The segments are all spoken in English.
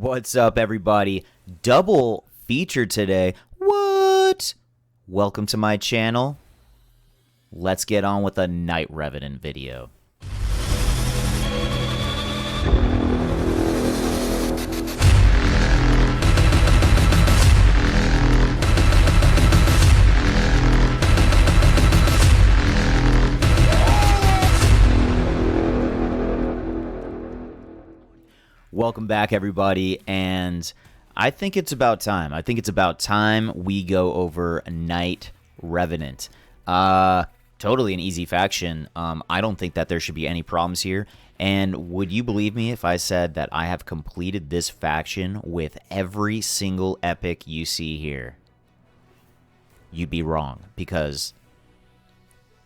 What's up, everybody? Double feature today. What? Welcome to my channel. Let's get on with a Night Revenant video. Welcome back, everybody, and I think it's about time. We go over Night Revenant. Totally an easy faction. I don't think that there should be any problems here. And would you believe me if I said that I have completed this faction with every single epic you see here? You'd be wrong, because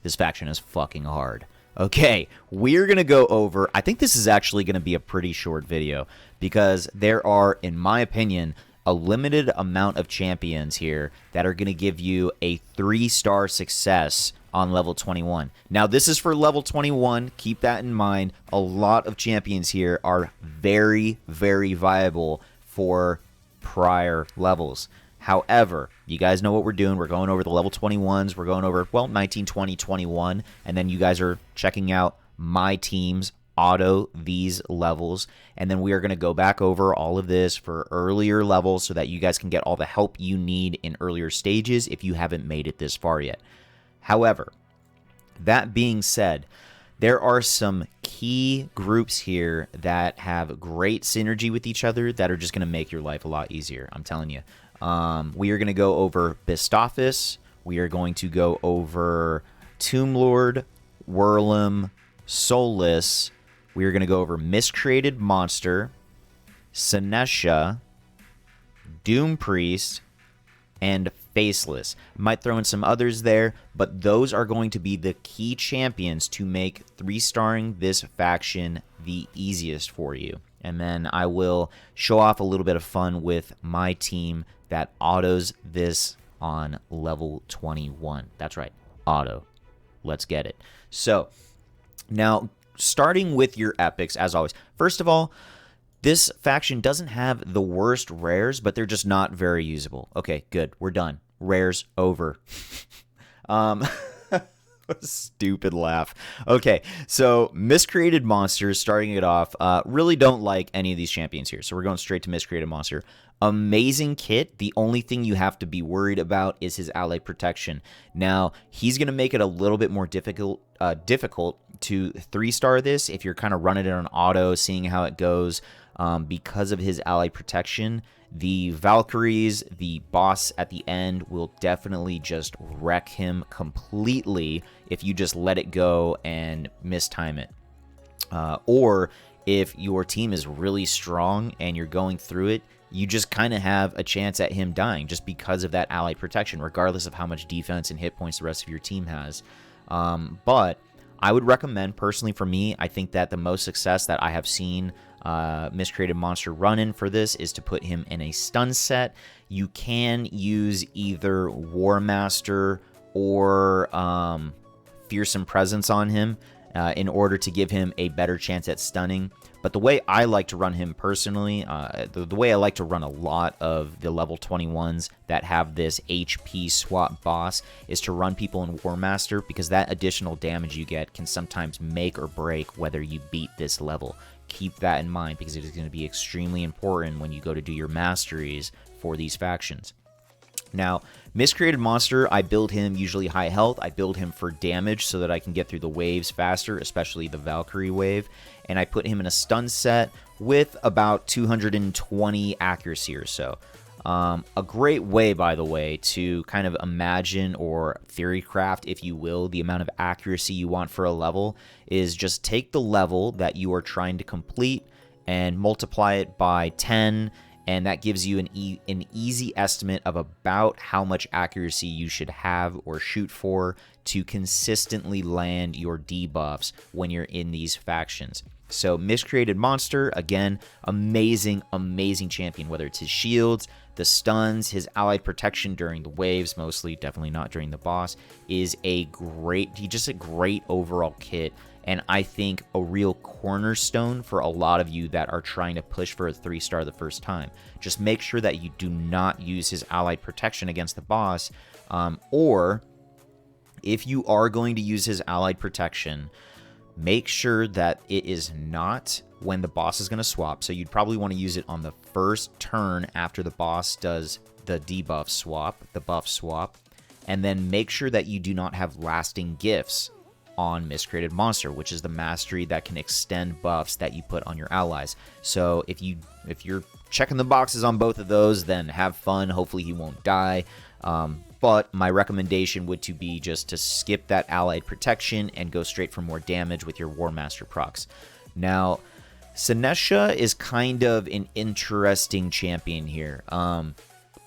this faction is fucking hard. Okay, we're going to go over, I think this is actually going to be a pretty short video, because there are, in my opinion, a limited amount of champions here that are going to give you a 3-star success on level 21. Now, this is for level 21. Keep that in mind. A lot of champions here are very, very viable for prior levels. However, you guys know what we're doing. We're going over the level 21s. We're going over, well, 19, 20, 21. And then you guys are checking out my team's auto these levels. And then we are going to go back over all of this for earlier levels so that you guys can get all the help you need in earlier stages if you haven't made it this far yet. However, that being said, there are some key groups here that have great synergy with each other that are just going to make your life a lot easier. I'm telling you. We are going to go over Bistophis. We are going to go over Tomb Lord, Whirlum, Soulless. We are going to go over Miscreated Monster, Sanesha, Doom Priest, and Faceless. Might throw in some others there, but those are going to be the key champions to make 3-starring this faction the easiest for you. And then I will show off a little bit of fun with my team that autos this on level 21. That's right, auto. Let's get it. So, now, starting with your epics, as always. First of all, this faction doesn't have the worst rares, but they're just not very usable. Okay, good. We're done. Rares over. What a stupid laugh. Okay, so Miscreated Monsters, starting it off, really don't like any of these champions here. So we're going straight to Miscreated Monster. Amazing kit. The only thing you have to be worried about is his ally protection. Now, he's going to make it a little bit more difficult to 3-star this if you're kind of running it on auto, seeing how it goes. Because of his ally protection, the Valkyries, the boss at the end, will definitely just wreck him completely if you just let it go and mistime it. Or if your team is really strong and you're going through it, you just kind of have a chance at him dying just because of that ally protection, regardless of how much defense and hit points the rest of your team has. But I would recommend, personally for me, I think that the most success that I have seen Miscreated Monster run in for this is to put him in a stun set. You can use either War Master or Fearsome Presence on him in order to give him a better chance at stunning. But the way I like to run him personally, the way I like to run a lot of the level 21s that have this HP swap boss is to run people in War Master, because that additional damage you get can sometimes make or break whether you beat this level. Keep that in mind, because it is going to be extremely important when you go to do your masteries for these factions. Now, Miscreated Monster, I build him usually high health. I build him for damage so that I can get through the waves faster, especially the Valkyrie wave. And I put him in a stun set with about 220 accuracy or so. A great way, by the way, to kind of imagine or theory craft, if you will, the amount of accuracy you want for a level is just take the level that you are trying to complete and multiply it by 10, and that gives you an easy estimate of about how much accuracy you should have or shoot for to consistently land your debuffs when you're in these factions. So Miscreated Monster, again, amazing, amazing champion, whether it's his shields, the stuns, his allied protection during the waves, mostly, definitely not during the boss, is a great, just a great overall kit. and I think a real cornerstone for a lot of you that are trying to push for a 3-star the first time. Just make sure that you do not use his allied protection against the boss, or if you are going to use his allied protection, make sure that it is not when the boss is going to swap. So you'd probably want to use it on the first turn after the boss does the debuff swap, the buff swap. And then make sure that you do not have lasting gifts on Miscreated Monster, which is the mastery that can extend buffs that you put on your allies. So if you're checking the boxes on both of those, then have fun. Hopefully he won't die. But my recommendation would to be just to skip that allied protection and go straight for more damage with your War Master procs. Now, Sanesha is kind of an interesting champion here.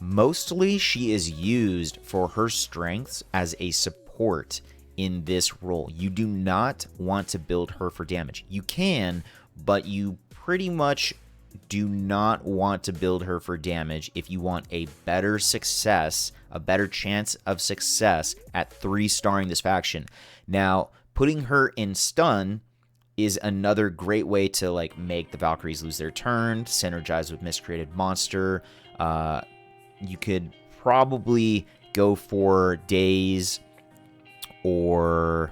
Mostly she is used for her strengths as a support in this role. You do not want to build her for damage. You can, but you pretty much do not want to build her for damage if you want a better success, a better chance of success at 3-starring this faction. Now, putting her in stun is another great way to like make the Valkyries lose their turn, synergize with Miscreated Monster. You could probably go for days, or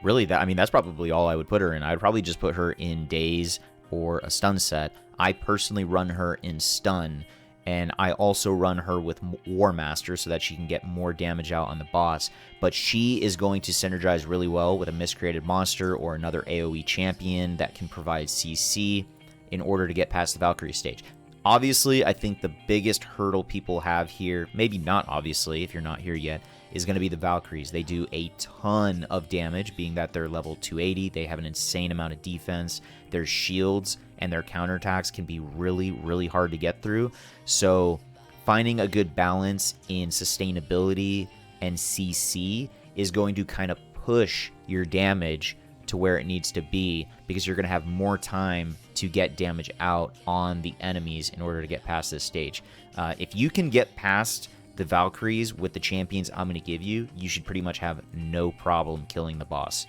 really that's probably all I would put her in. I'd probably just put her in days or a stun set. I personally run her in stun, and I also run her with War Master so that she can get more damage out on the boss. But she is going to synergize really well with a Miscreated Monster or another AoE champion that can provide CC in order to get past the Valkyrie stage. Obviously, I think the biggest hurdle people have here, maybe not obviously if you're not here yet, is going to be the Valkyries. They do a ton of damage, being that they're level 280. They have an insane amount of defense. Their shields and their counterattacks can be really, really hard to get through. So finding a good balance in sustainability and CC is going to kind of push your damage to where it needs to be, because you're going to have more time to get damage out on the enemies in order to get past this stage. If you can get past the Valkyries with the champions I'm going to give you, you should pretty much have no problem killing the boss.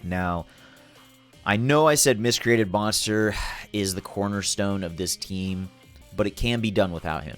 Now, I know I said Miscreated Monster is the cornerstone of this team, but it can be done without him.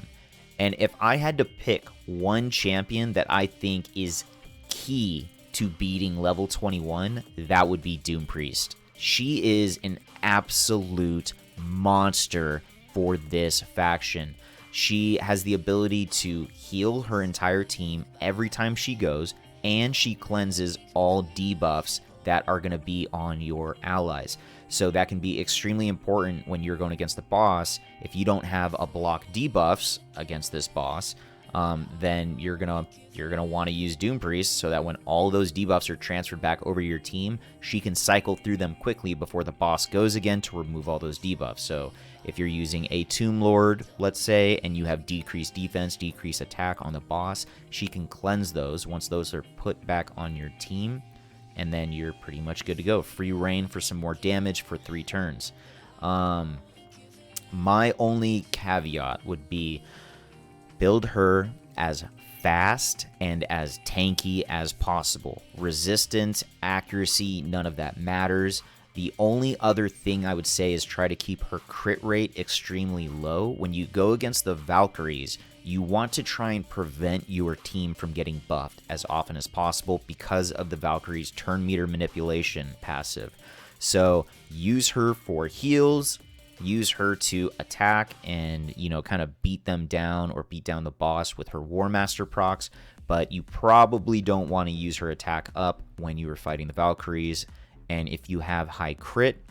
And if I had to pick one champion that I think is key to beating level 21, that would be Doom Priest. She is an absolute monster for this faction. She has the ability to heal her entire team every time she goes, and she cleanses all debuffs that are going to be on your allies. So that can be extremely important when you're going against the boss. If you don't have a block debuffs against this boss, then you're gonna want to use Doom Priest so that when all those debuffs are transferred back over your team, she can cycle through them quickly before the boss goes again to remove all those debuffs. So if you're using a Tomb Lord, let's say, and you have decreased defense, decreased attack on the boss, she can cleanse those once those are put back on your team, and then you're pretty much good to go. Free reign for some more damage for 3 turns. My only caveat would be build her as fast and as tanky as possible. Resistance, accuracy, none of that matters. The only other thing I would say is try to keep her crit rate extremely low. When you go against the Valkyries, you want to try and prevent your team from getting buffed as often as possible because of the Valkyries' turn meter manipulation passive. So use her for heals, use her to attack and, kind of beat them down or beat down the boss with her War Master procs, but you probably don't want to use her attack up when you are fighting the Valkyries. And if you have high crit,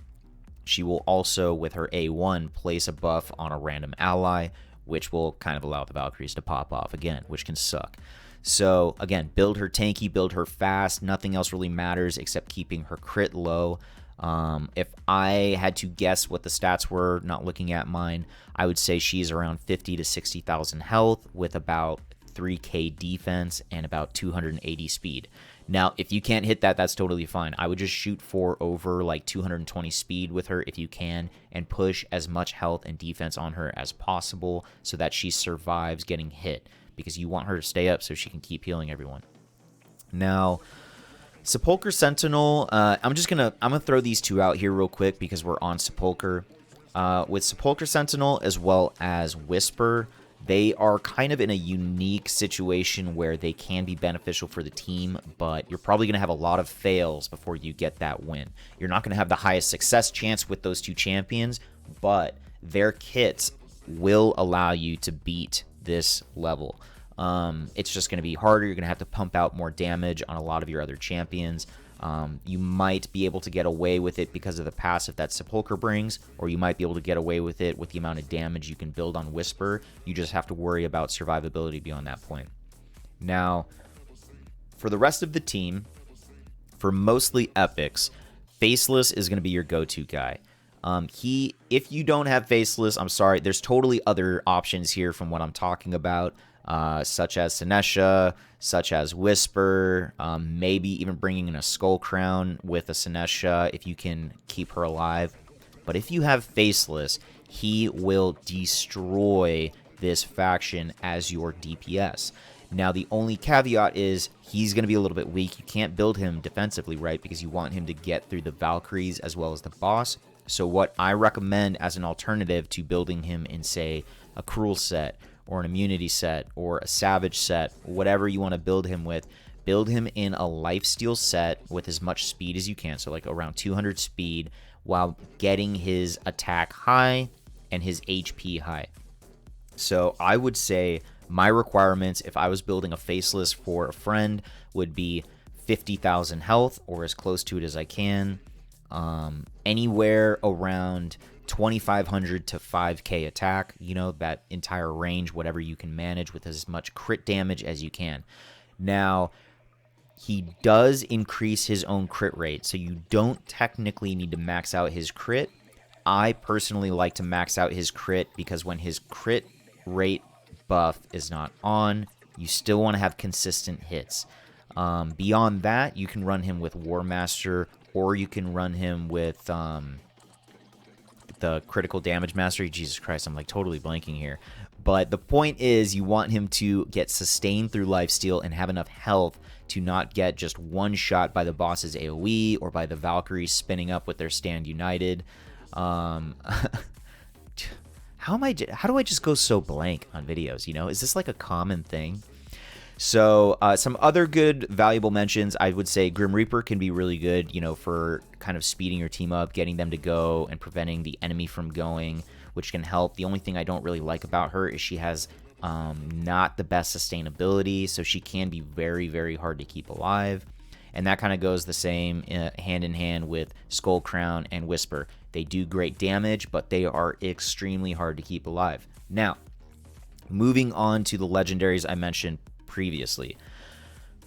she will also, with her A1, place a buff on a random ally, which will kind of allow the Valkyries to pop off again, which can suck. So, again, build her tanky, build her fast. Nothing else really matters except keeping her crit low. If I had to guess what the stats were, not looking at mine, I would say she's around 50 to 60,000 health with about 3k defense and about 280 speed. Now, if you can't hit that, that's totally fine. I would just shoot for over like 220 speed with her if you can, and push as much health and defense on her as possible so that she survives getting hit, because you want her to stay up so she can keep healing everyone. Now, Sepulcher Sentinel, I'm gonna throw these two out here real quick because we're on Sepulcher. With Sepulcher Sentinel as well as Whisper, they are kind of in a unique situation where they can be beneficial for the team, but you're probably going to have a lot of fails before you get that win. You're not going to have the highest success chance with those two champions, but their kits will allow you to beat this level. It's just going to be harder. You're going to have to pump out more damage on a lot of your other champions. You might be able to get away with it because of the passive that Sepulcher brings, or you might be able to get away with it with the amount of damage you can build on Whisper. You just have to worry about survivability beyond that point. Now, for the rest of the team, for mostly epics, Faceless is going to be your go-to guy. If you don't have Faceless, I'm sorry, there's totally other options here from what I'm talking about. Such as Sanesha, such as Whisper, maybe even bringing in a Skull Crown with a Sanesha if you can keep her alive. But if you have Faceless, he will destroy this faction as your DPS. Now, the only caveat is he's going to be a little bit weak. You can't build him defensively, right? Because you want him to get through the Valkyries as well as the boss. So what I recommend as an alternative to building him in, say, a Cruel set, or an immunity set, or a savage set, whatever you want to build him with, build him in a lifesteal set with as much speed as you can, so like around 200 speed, while getting his attack high and his HP high. So I would say my requirements, if I was building a Faceless for a friend, would be 50,000 health, or as close to it as I can, anywhere around 2,500 to 5k attack, you know, that entire range, whatever you can manage with as much crit damage as you can. Now, he does increase his own crit rate, so you don't technically need to max out his crit. I personally like to max out his crit because when his crit rate buff is not on, you still want to have consistent hits. Beyond that, you can run him with War Master, or you can run him with the critical damage mastery. Jesus Christ, I'm like totally blanking here. But the point is, you want him to get sustained through lifesteal and have enough health to not get just one shot by the boss's AoE or by the Valkyries spinning up with their Stand United. How do I just go so blank on videos, you know? Is this like a common thing? So some other good valuable mentions, I would say Grim Reaper can be really good, you know, for kind of speeding your team up, getting them to go, and preventing the enemy from going, which can help. The only thing I don't really like about her is she has not the best sustainability, so she can be very, very hard to keep alive. And that kind of goes the same hand in hand with Skull Crown and Whisper. They do great damage, but they are extremely hard to keep alive. Now, moving on to the legendaries I mentioned previously.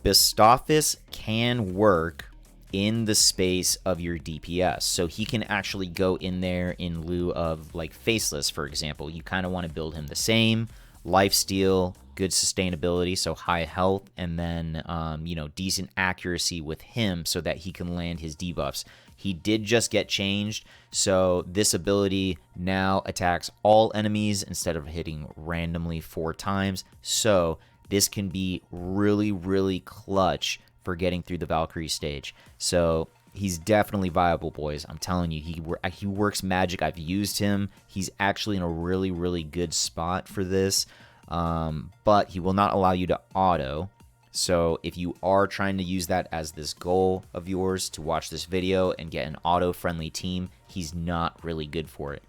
Bistophis can work in the space of your DPS, so he can actually go in there in lieu of like Faceless, for example. You kind of want to build him the same lifesteal, good sustainability, so high health, and then you know, decent accuracy with him so that he can land his debuffs. He did just get changed, so this ability now attacks all enemies instead of hitting randomly 4 times. So this can be really, really clutch for getting through the Valkyrie stage. So he's definitely viable, boys. I'm telling you, he works magic. I've used him. He's actually in a really, really good spot for this. But he will not allow you to auto. So if you are trying to use that as this goal of yours to watch this video and get an auto-friendly team, he's not really good for it.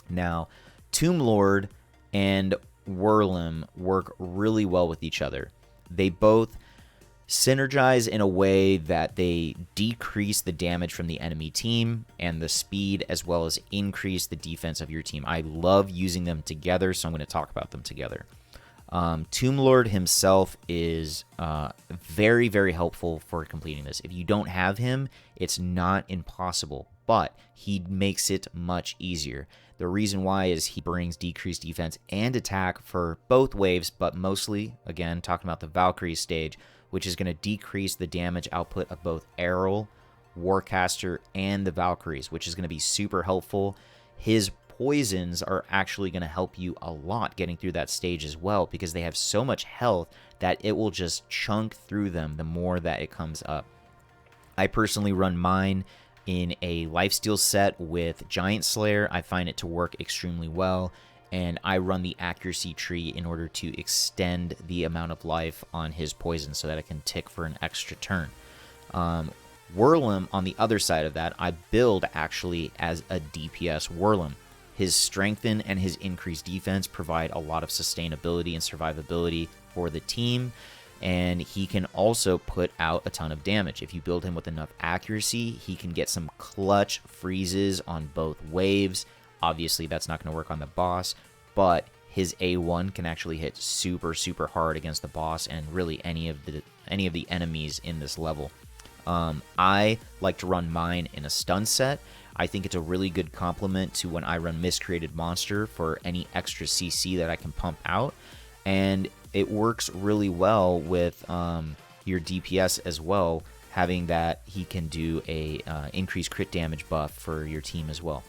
Now, Tomb Lord and Whirlim work really well with each other. They both synergize in a way that they decrease the damage from the enemy team and the speed, as well as increase the defense of your team. I love using them together, so I'm going to talk about them together. Tomb Lord himself is very, very helpful for completing this. If you don't have him, it's not impossible, but he makes it much easier. The reason why is he brings decreased defense and attack for both waves, but mostly, again, talking about the Valkyrie stage, which is going to decrease the damage output of both Errol, Warcaster, and the Valkyries, which is going to be super helpful. His poisons are actually going to help you a lot getting through that stage as well, because they have so much health that it will just chunk through them the more that it comes up. I personally run mine in a lifesteal set with Giant Slayer. I find it to work extremely well, and I run the accuracy tree in order to extend the amount of life on his poison so that it can tick for an extra turn. Whirlum, on the other side of that, I build actually as a DPS Whirlum. His strengthen and his increased defense provide a lot of sustainability and survivability for the team, and he can also put out a ton of damage. If you build him with enough accuracy, he can get some clutch freezes on both waves. Obviously, that's not going to work on the boss, but his A1 can actually hit super, super hard against the boss and really any of the enemies in this level. I like to run mine in a stun set. I think it's a really good complement to when I run Miscreated Monster for any extra CC that I can pump out, and it works really well with your DPS as well, having that he can do a increased crit damage buff for your team as well.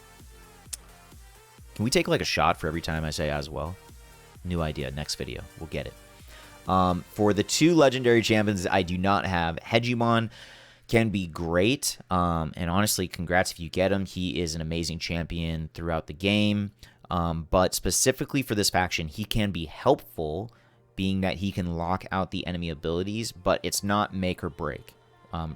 Can we take like a shot for every time I say as well? New idea, next video, we'll get it. For the 2 legendary champions I do not have, Hegemon can be great, and honestly, congrats if you get him. He is an amazing champion throughout the game, but specifically for this faction, he can be helpful, being that he can lock out the enemy abilities, but it's not make or break.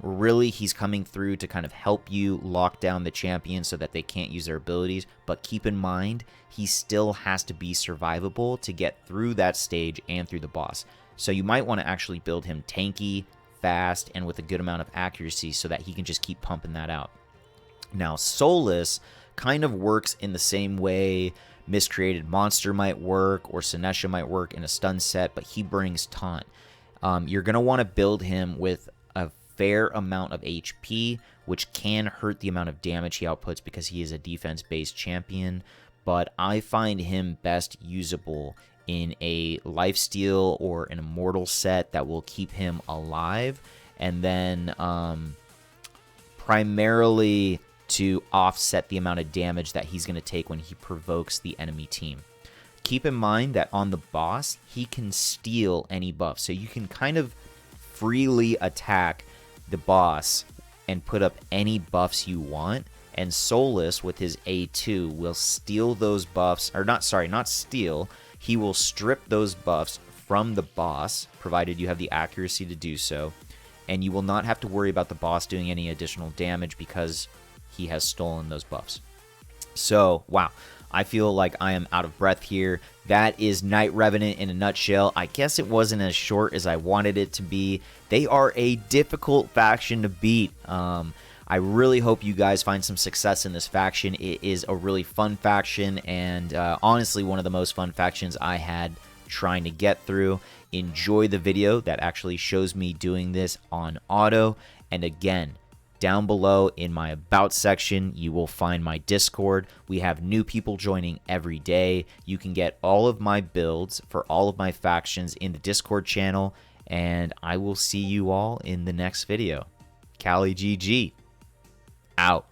Really, he's coming through to kind of help you lock down the champion so that they can't use their abilities, but keep in mind, he still has to be survivable to get through that stage and through the boss. So you might want to actually build him tanky, fast, and with a good amount of accuracy so that he can just keep pumping that out. Now, Soulless kind of works in the same way Miscreated Monster might work or Sanesha might work in a stun set, but he brings taunt. You're going to want to build him with a fair amount of HP, which can hurt the amount of damage he outputs because he is a defense-based champion, but I find him best usable in a lifesteal or an immortal set that will keep him alive, and then primarily to offset the amount of damage that he's going to take when he provokes the enemy team. Keep in mind that on the boss, he can steal any buff, so you can kind of freely attack the boss and put up any buffs you want, and Soulless with his A2 will steal those buffs, or not steal, he will strip those buffs from the boss, provided you have the accuracy to do so, and you will not have to worry about the boss doing any additional damage because he has stolen those buffs. So, wow, I feel like I am out of breath here. That is Knight Revenant in a nutshell. I guess it wasn't as short as I wanted it to be. They are a difficult faction to beat. I really hope you guys find some success in this faction. It is a really fun faction, and honestly, one of the most fun factions I had trying to get through. Enjoy the video that actually shows me doing this on auto. And again, down below in my About section, you will find my Discord. We have new people joining every day. You can get all of my builds for all of my factions in the Discord channel, and I will see you all in the next video. Cali GG. Out.